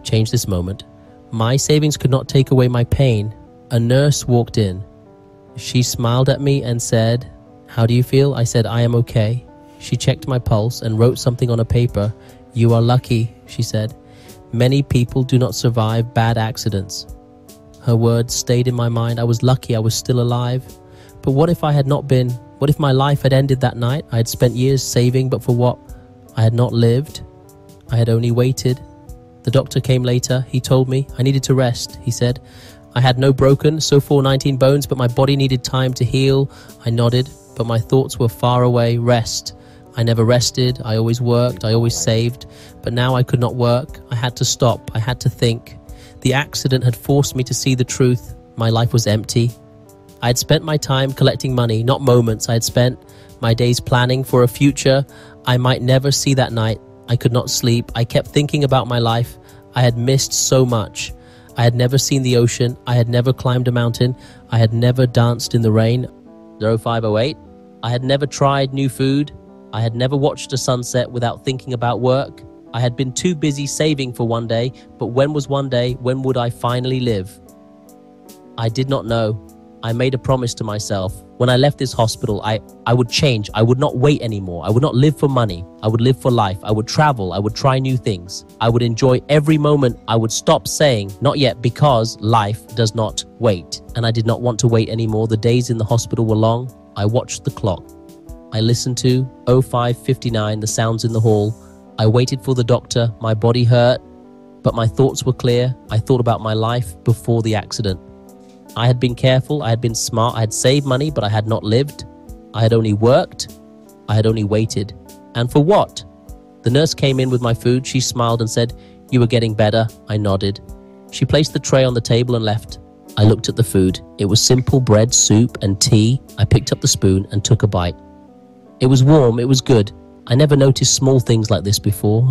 change this moment. My savings could not take away my pain. A nurse walked in. She smiled at me and said, "How do you feel?" I said, "I am okay." She checked my pulse and wrote something on a paper. "You are lucky," she said. "Many people do not survive bad accidents." Her words stayed in my mind. I was lucky I was still alive. But what if I had not been? What if my life had ended that night? I had spent years saving, but for what? I had not lived. I had only waited. The doctor came later. He told me I needed to rest. He said, I had no broken, so far 19 bones, but my body needed time to heal. I nodded, but my thoughts were far away. Rest. I never rested. I always worked. I always saved. But now I could not work. I had to stop. I had to think. The accident had forced me to see the truth. My life was empty. I had spent my time collecting money, not moments. I had spent my days planning for a future I might never see that night. I could not sleep. I kept thinking about my life. I had missed so much. I had never seen the ocean. I had never climbed a mountain. I had never danced in the rain. 0508. I had never tried new food. I had never watched a sunset without thinking about work. I had been too busy saving for one day, but when was one day? When would I finally live? I did not know. I made a promise to myself. When I left this hospital, I would change. I would not wait anymore. I would not live for money. I would live for life. I would travel. I would try new things. I would enjoy every moment. I would stop saying, not yet, because life does not wait. And I did not want to wait anymore. The days in the hospital were long. I watched the clock. I listened to 05:59, the sounds in the hall. I waited for the doctor. My body hurt, but my thoughts were clear. I thought about my life before the accident. I had been careful, I had been smart, I had saved money, but I had not lived. I had only worked, I had only waited. And for what? The nurse came in with my food. She smiled and said, "You were getting better." I nodded. She placed the tray on the table and left. I looked at the food. It was simple bread, soup, and tea. I picked up the spoon and took a bite. It was warm, it was good. I never noticed small things like this before.